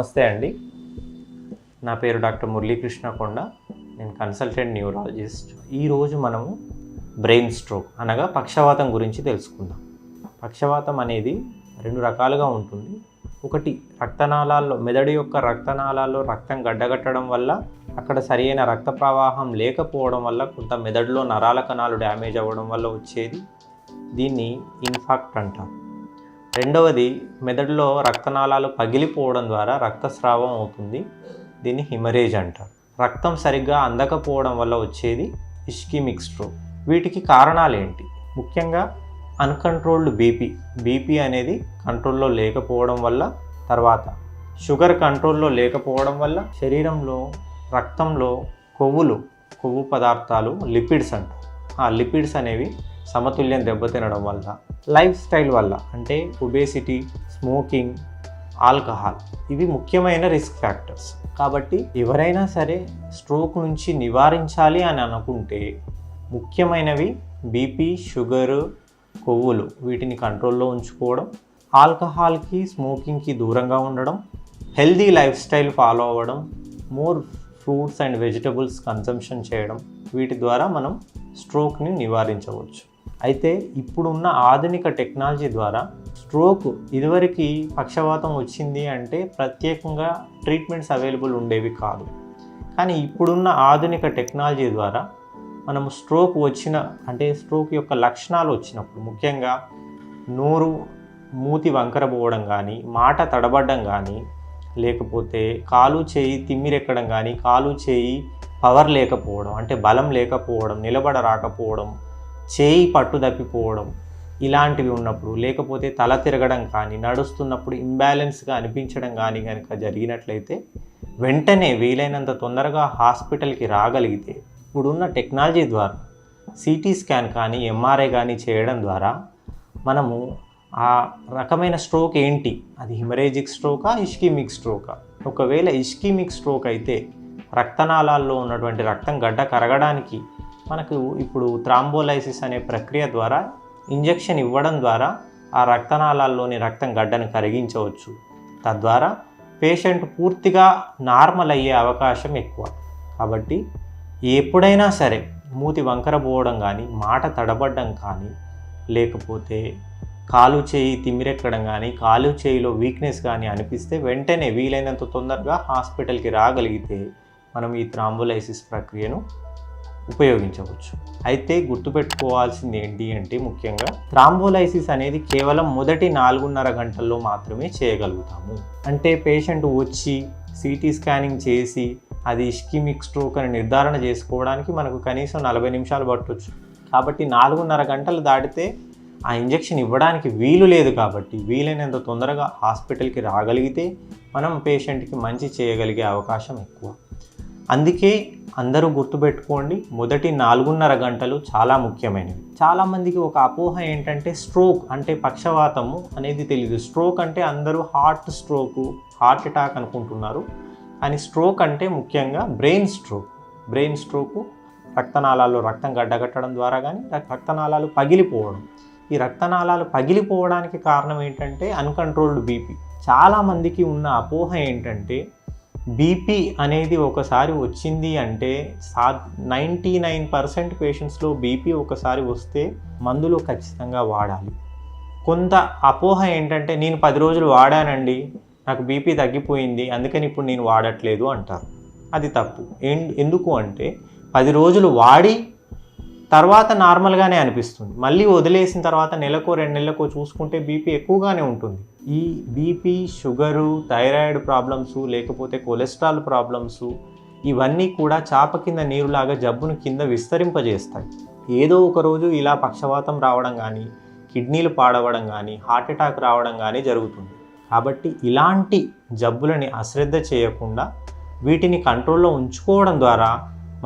నమస్తే అండి. నా పేరు డాక్టర్ మురళీకృష్ణ కొండ. నేను కన్సల్టెంట్ న్యూరాలజిస్ట్. ఈరోజు మనము బ్రెయిన్ స్ట్రోక్ అనగా పక్షవాతం గురించి తెలుసుకుందాం. పక్షవాతం అనేది రెండు రకాలుగా ఉంటుంది. ఒకటి, రక్తనాళాల్లో మెదడు యొక్క రక్తనాళాల్లో రక్తం గడ్డగట్టడం వల్ల అక్కడ సరైన రక్త ప్రవాహం లేకపోవడం వల్ల కొంత మెదడులో నరాల కణాలు డ్యామేజ్ అవ్వడం వల్ల వచ్చేది. దీన్ని ఇన్ఫాక్ట్ అంటారు. రెండవది, మెదడులో రక్తనాళాలు పగిలిపోవడం ద్వారా రక్తస్రావం అవుతుంది. దీన్ని హిమరేజ్ అంటారు. రక్తం సరిగ్గా అందకపోవడం వల్ల వచ్చేది ఇస్కిమిక్ స్ట్రోక్. వీటికి కారణాలు ఏంటి? ముఖ్యంగా అన్కంట్రోల్డ్ బీపీ అనేది కంట్రోల్లో లేకపోవడం వల్ల, తర్వాత షుగర్ కంట్రోల్లో లేకపోవడం వల్ల, శరీరంలో రక్తంలో కొవ్వు పదార్థాలు లిపిడ్స్ అంటారు. ఆ లిపిడ్స్ అనేవి సమతుల్యం దెబ్బతినడం వల్ల, లైఫ్ స్టైల్ వల్ల అంటే ఒబేసిటీ, స్మోకింగ్, ఆల్కహాల్ ఇవి ముఖ్యమైన రిస్క్ ఫ్యాక్టర్స్. కాబట్టి ఎవరైనా సరే స్ట్రోక్ నుంచి నివారించాలి అని అనుకుంటే ముఖ్యమైనవి బీపీ, షుగరు, కొవ్వులు వీటిని కంట్రోల్లో ఉంచుకోవడం, ఆల్కహాల్కి, స్మోకింగ్కి దూరంగా ఉండడం, హెల్దీ లైఫ్ స్టైల్ ఫాలో అవ్వడం, more fruits and vegetables consumption చేయడం. వీటి ద్వారా మనం స్ట్రోక్ని నివారించవచ్చు. అయితే ఇప్పుడున్న ఆధునిక టెక్నాలజీ ద్వారా స్ట్రోక్, ఇదివరకు పక్షవాతం వచ్చింది అంటే ప్రత్యేకంగా ట్రీట్మెంట్స్ అవైలబుల్ ఉండేవి కాదు. కానీ ఇప్పుడున్న ఆధునిక టెక్నాలజీ ద్వారా మనము స్ట్రోక్ స్ట్రోక్ యొక్క లక్షణాలు వచ్చినప్పుడు, ముఖ్యంగా నోరు మూతి వంకరపోవడం కానీ, మాట తడబడడం కానీ, లేకపోతే కాలు చేయి తిమ్మిరెక్కడం కానీ, కాలు చేయి పవర్ లేకపోవడం అంటే బలం లేకపోవడం, నిలబడ రాకపోవడం, చేయి పట్టు తప్పిపోవడం ఇలాంటివి ఉన్నప్పుడు, లేకపోతే తల తిరగడం కానీ, నడుస్తున్నప్పుడు ఇంబ్యాలెన్స్గా అనిపించడం కానీ కనుక జరిగినట్లయితే వెంటనే వీలైనంత తొందరగా హాస్పిటల్కి రాగలిగితే, ఇప్పుడున్న టెక్నాలజీ ద్వారా సిటీ స్కాన్ కానీ, ఎంఆర్ఐ కానీ చేయడం ద్వారా మనము ఆ రకమైన స్ట్రోక్ ఏంటి, అది హిమరేజిక్ స్ట్రోకా, ఇస్కిమిక్ స్ట్రోకా. ఒకవేళ ఇస్కిమిక్ స్ట్రోక్ అయితే రక్తనాళాల్లో ఉన్నటువంటి రక్తం గడ్డ కరగడానికి మనకు ఇప్పుడు థ్రాంబోలైసిస్ అనే ప్రక్రియ ద్వారా ఇంజెక్షన్ ఇవ్వడం ద్వారా ఆ రక్తనాళాల్లోని రక్తం గడ్డను కరిగించవచ్చు. తద్వారా పేషెంట్ పూర్తిగా నార్మల్ అయ్యే అవకాశం ఎక్కువ. కాబట్టి ఎప్పుడైనా సరే మూతి వంకరపోవడం కానీ, మాట తడబడడం కానీ, లేకపోతే కాలు చేయి తిమ్మిరెక్కడం కానీ, కాలు చేయిలో వీక్నెస్ కానీ అనిపిస్తే వెంటనే వీలైనంత తొందరగా హాస్పిటల్కి రాగలిగితే మనం ఈ థ్రాంబోలైసిస్ ప్రక్రియను ఉపయోగించవచ్చు. అయితే గుర్తుపెట్టుకోవాల్సింది ఏంటి అంటే, ముఖ్యంగా థ్రాంబోలైసిస్ అనేది కేవలం మొదటి 4.5 గంటల్లో మాత్రమే చేయగలుగుతాము. అంటే పేషెంట్ వచ్చి సిటీ స్కానింగ్ చేసి అది ఇస్కిమిక్ స్ట్రోక్ అని నిర్ధారణ చేసుకోవడానికి మనకు కనీసం 40 నిమిషాలు పట్టవచ్చు. కాబట్టి 4.5 గంటలు దాటితే ఆ ఇంజెక్షన్ ఇవ్వడానికి వీలు లేదు. కాబట్టి వీలైనంత తొందరగా హాస్పిటల్కి రాగలిగితే మనం పేషెంట్కి మంచి చేయగలిగే అవకాశం ఎక్కువ. అందుకే అందరూ గుర్తుపెట్టుకోండి, మొదటి 4.5 గంటలు చాలా ముఖ్యమైనవి. చాలామందికి ఒక అపోహ ఏంటంటే స్ట్రోక్ అంటే పక్షవాతము అనేది తెలియదు. స్ట్రోక్ అంటే అందరూ హార్ట్ అటాక్ అనుకుంటున్నారు. కానీ స్ట్రోక్ అంటే ముఖ్యంగా బ్రెయిన్ స్ట్రోకు రక్తనాళాల్లో రక్తం గడ్డగట్టడం ద్వారా కానీ, రక్తనాళాలు పగిలిపోవడం. ఈ రక్తనాళాలు పగిలిపోవడానికి కారణం ఏంటంటే అన్కంట్రోల్డ్ బీపీ. చాలామందికి ఉన్న అపోహ ఏంటంటే బీపీ అనేది ఒకసారి వచ్చింది అంటే 99% పేషెంట్స్లో బీపీ ఒకసారి వస్తే మందులు ఖచ్చితంగా వాడాలి. కొంత అపోహ ఏంటంటే నేను 10 రోజులు వాడానండి, నాకు బీపీ తగ్గిపోయింది, అందుకని ఇప్పుడు నేను వాడట్లేదు అంటారు. అది తప్పు. ఎందుకు అంటే 10 రోజులు వాడి తర్వాత నార్మల్గానే అనిపిస్తుంది. మళ్ళీ వదిలేసిన తర్వాత నెలకో 2 నెలలకో చూసుకుంటే బీపీ ఎక్కువగానే ఉంటుంది. ఈ బీపీ, షుగరు, థైరాయిడ్ ప్రాబ్లమ్స్, లేకపోతే కొలెస్ట్రాల్ ప్రాబ్లమ్స్ ఇవన్నీ కూడా చాప కింద నీరులాగా జబ్బును కింద విస్తరింపజేస్తాయి. ఏదో ఒక రోజు ఇలా పక్షవాతం రావడం కానీ, కిడ్నీలు పాడవడం కానీ, హార్ట్ అటాక్ రావడం కానీ జరుగుతుంది. కాబట్టి ఇలాంటి జబ్బులని అశ్రద్ధ చేయకుండా వీటిని కంట్రోల్లో ఉంచుకోవడం ద్వారా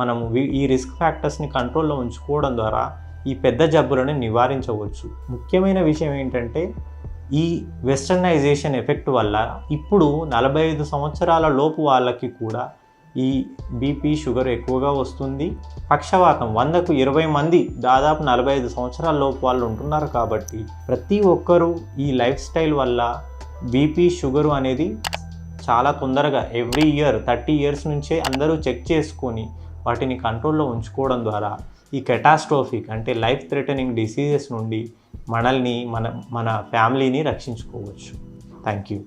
మనము ఈ రిస్క్ ఫ్యాక్టర్స్ని కంట్రోల్లో ఉంచుకోవడం ద్వారా ఈ పెద్ద జబ్బులను నివారించవచ్చు. ముఖ్యమైన విషయం ఏంటంటే ఈ వెస్టర్నైజేషన్ ఎఫెక్ట్ వల్ల ఇప్పుడు 45 సంవత్సరాల లోపు వాళ్ళకి కూడా ఈ బీపీ, షుగర్ ఎక్కువగా వస్తుంది. పక్షవాతం 100కు 20 మంది దాదాపు 45 సంవత్సరాల లోపు వాళ్ళు ఉంటున్నారు. కాబట్టి ప్రతి ఒక్కరూ ఈ లైఫ్ స్టైల్ వల్ల బీపీ, షుగరు అనేది చాలా తొందరగా ఎవ్రీ ఇయర్ 30 ఇయర్స్ నుంచే అందరూ చెక్ చేసుకొని వాటిని కంట్రోల్లో ఉంచుకోవడం ద్వారా ఈ కెటాస్ట్రోఫిక్ అంటే లైఫ్ థ్రెటనింగ్ డిసీజెస్ నుండి మనల్ని మన ఫ్యామిలీని రక్షించుకోవచ్చు. Thank you.